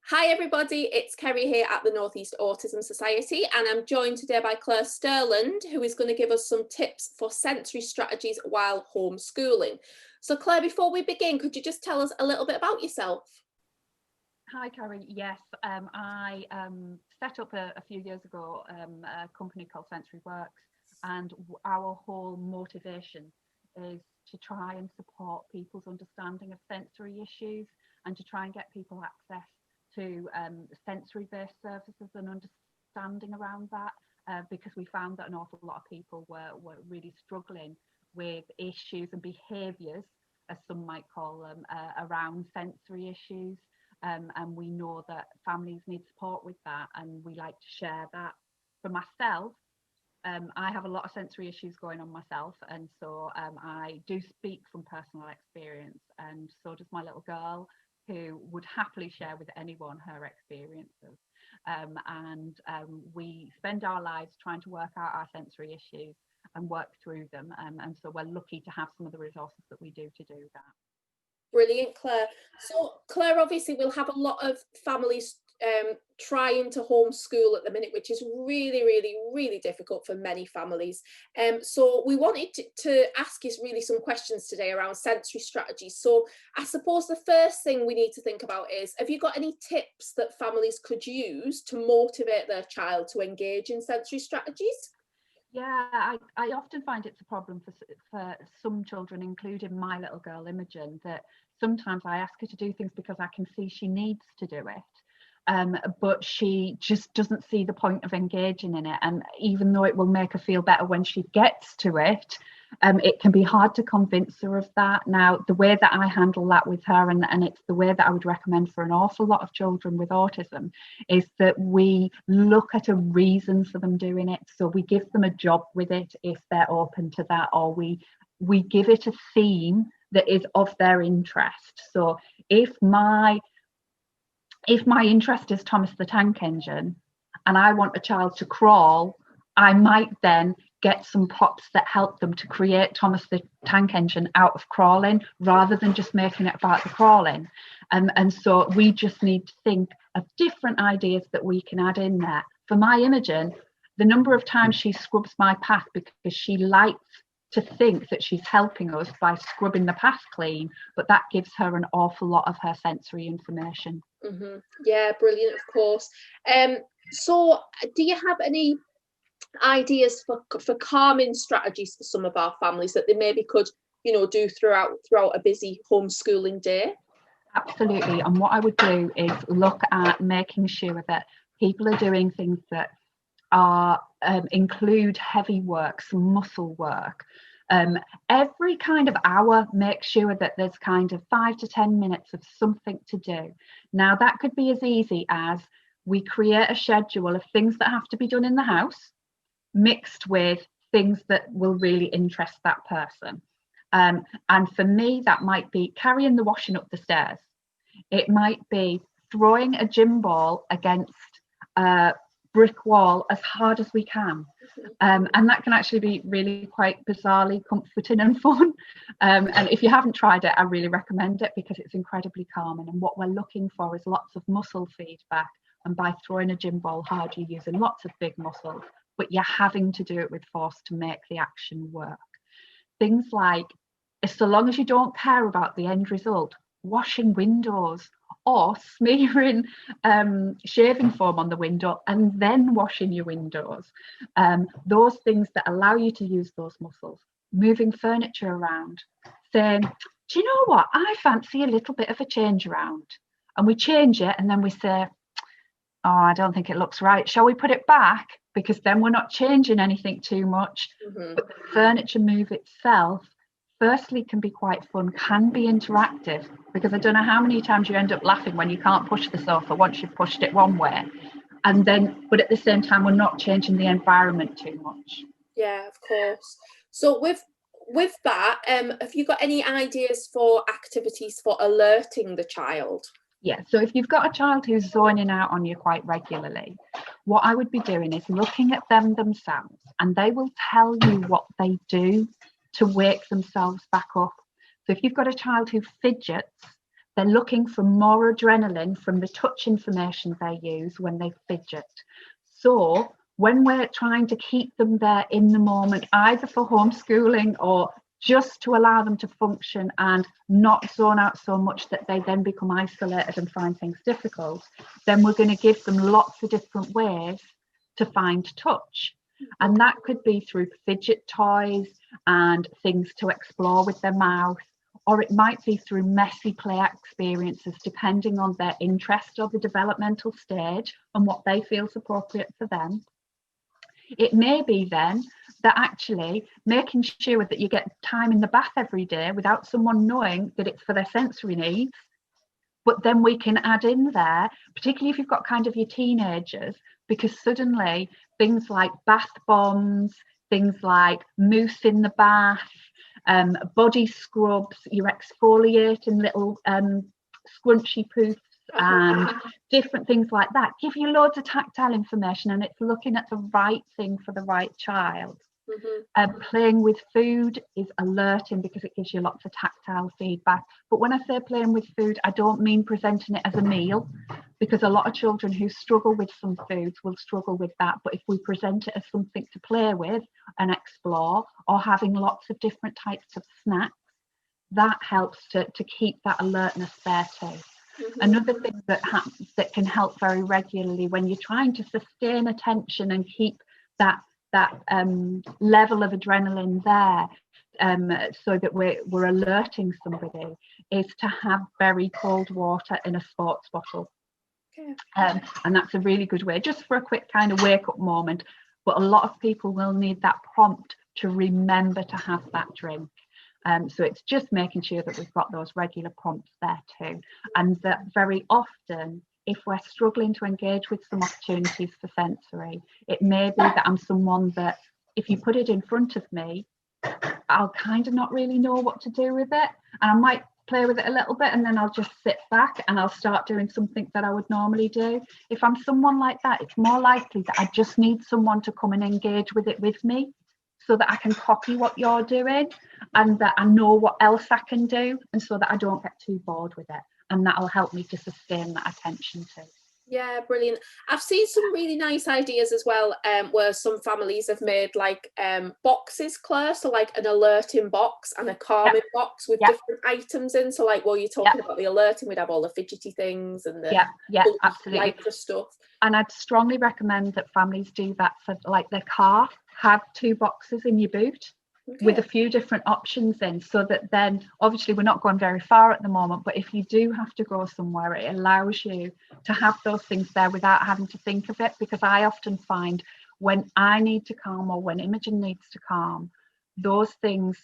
Hi everybody, it's Kerry here at the North East Autism Society, and I'm joined today by Claire Sterland, who is going to give us some tips for sensory strategies while homeschooling. So Claire, before we begin, could you just tell us a little bit about yourself? Hi, Kerry. Yes, I set up a few years ago a company called Sensory Works, and our whole motivation is to try and support people's understanding of sensory issues and to try and get people access to sensory-based services and understanding around that, because we found that an awful lot of people were really struggling with issues and behaviours, as some might call them, around sensory issues. And we know that families need support with that, and we like to share that. For myself, I have a lot of sensory issues going on myself, and so I do speak from personal experience, and so does my little girl, who would happily share with anyone her experiences. We spend our lives trying to work out our sensory issues and work through them, and so we're lucky to have some of the resources that we do to do that. Brilliant, Claire. So Claire, obviously we'll have a lot of families trying to homeschool at the minute, which is really difficult for many families. So we wanted to ask you really some questions today around sensory strategies. So I suppose the first thing we need to think about is, have you got any tips that families could use to motivate their child to engage in sensory strategies? Yeah, I often find it's a problem for some children, including my little girl Imogen, that sometimes I ask her to do things because I can see she needs to do it. But she just doesn't see the point of engaging in it. And even though it will make her feel better when she gets to it, it can be hard to convince her of that. Now, the way that I handle that with her, and it's the way that I would recommend for an awful lot of children with autism, is that we look at a reason for them doing it. So we give them a job with it if they're open to that, or we give it a theme that is of their interest. So if my interest is Thomas the Tank Engine and I want a child to crawl, I might then get some props that help them to create Thomas the Tank Engine out of crawling, rather than just making it about the crawling. And so we just need to think of different ideas that we can add in there. For my Imogen, the number of times she scrubs my path because she likes to think that she's helping us by scrubbing the path clean, but that gives her an awful lot of her sensory information. Mm-hmm. Yeah, brilliant, of course. So do you have any ideas for calming strategies for some of our families that they maybe could, do throughout a busy homeschooling day? Absolutely. And what I would do is look at making sure that people are doing things that are include heavy work, some muscle work. Every kind of hour, make sure that there's kind of 5 to 10 minutes of something to do. Now, that could be as easy as we create a schedule of things that have to be done in the house, mixed with things that will really interest that person. And for me, that might be carrying the washing up the stairs. It might be throwing a gym ball against a brick wall as hard as we can. And that can actually be really quite bizarrely comforting and fun. And if you haven't tried it, I really recommend it because it's incredibly calming. And what we're looking for is lots of muscle feedback. And by throwing a gym ball hard, you're using lots of big muscles, but you're having to do it with force to make the action work. Things like, so long as you don't care about the end result, washing windows or smearing shaving foam on the window and then washing your windows. Those things that allow you to use those muscles. Moving furniture around, saying, do you know what? I fancy a little bit of a change around. And we change it and then we say, oh, I don't think it looks right. Shall we put it back? Because then we're not changing anything too much. Mm-hmm. But the furniture move itself, firstly, can be quite fun, can be interactive, because I don't know how many times you end up laughing when you can't push the sofa once you've pushed it one way. And then, but at the same time, we're not changing the environment too much. Yeah, of course. So with that, have you got any ideas for activities for alerting the child? Yeah, so if you've got a child who's zoning out on you quite regularly, what I would be doing is looking at them themselves, and they will tell you what they do to wake themselves back up. So if you've got a child who fidgets, they're looking for more adrenaline from the touch information they use when they fidget. So when we're trying to keep them there in the moment, either for homeschooling or just to allow them to function and not zone out so much that they then become isolated and find things difficult, then we're going to give them lots of different ways to find touch. And that could be through fidget toys and things to explore with their mouth, or it might be through messy play experiences, depending on their interest or the developmental stage and what they feel is appropriate for them. It may be then that actually making sure that you get time in the bath every day without someone knowing that it's for their sensory needs, but then we can add in there, particularly if you've got kind of your teenagers, because suddenly things like bath bombs, things like mousse in the bath, body scrubs, you're exfoliating little scrunchy poofs and different things like that give you loads of tactile information, and it's looking at the right thing for the right child. Playing with food is alerting because it gives you lots of tactile feedback. But when I say playing with food, I don't mean presenting it as a meal, because a lot of children who struggle with some foods will struggle with that. But if we present it as something to play with and explore, or having lots of different types of snacks, that helps to keep that alertness there too. Another thing that can help very regularly when you're trying to sustain attention and keep that level of adrenaline there, so that we're alerting somebody, is to have very cold water in a sports bottle. And that's a really good way, just for a quick kind of wake up moment. But a lot of people will need that prompt to remember to have that drink. So it's just making sure that we've got those regular prompts there too, and that very often, if we're struggling to engage with some opportunities for sensory, it may be that I'm someone that if you put it in front of me, I'll kind of not really know what to do with it, and I might play with it a little bit and then I'll just sit back and I'll start doing something that I would normally do. If I'm someone like that, it's more likely that I just need someone to come and engage with it with me, so that I can copy what you're doing and that I know what else I can do, and so that I don't get too bored with it, and that'll help me to sustain that attention too. Yeah, brilliant. I've seen some really nice ideas as well, where some families have made like boxes, Claire, so like an alerting box and a calming box with different items in. So like while you're talking about the alerting, we'd have all the fidgety things and the absolutely lycra stuff. And I'd strongly recommend that families do that for like their car. Have 2 boxes in your boot with a few different options in, so that then obviously we're not going very far at the moment, but if you do have to go somewhere, it allows you to have those things there without having to think of it. Because I often find when I need to calm, or when Imogen needs to calm, those things,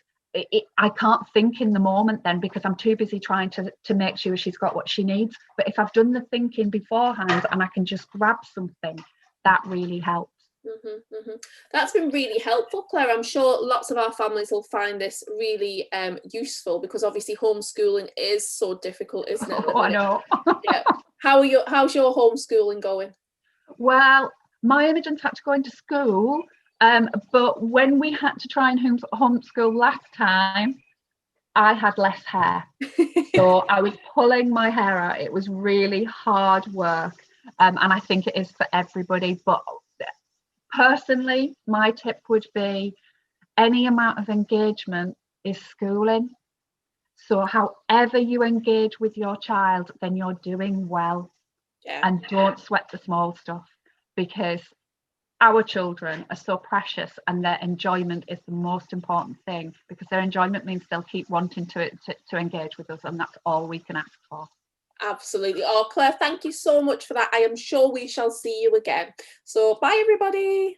I can't think in the moment then, because I'm too busy trying to make sure she's got what she needs. But if I've done the thinking beforehand and I can just grab something, that really helps. That's been really helpful, Claire. I'm sure lots of our families will find this really useful, because obviously homeschooling is so difficult, isn't it? I know. How's your homeschooling going? Well, my Imogen's had to go into school, but when we had to try and homeschool last time, I had less hair. So I was pulling my hair out. It was really hard work, and I think it is for everybody. But personally, my tip would be any amount of engagement is schooling. So however you engage with your child, then you're doing well. And don't sweat the small stuff, because our children are so precious and their enjoyment is the most important thing, because their enjoyment means they'll keep wanting to engage with us, and that's all we can ask for. Absolutely. Oh, Claire, thank you so much for that. I am sure we shall see you again. So bye, everybody.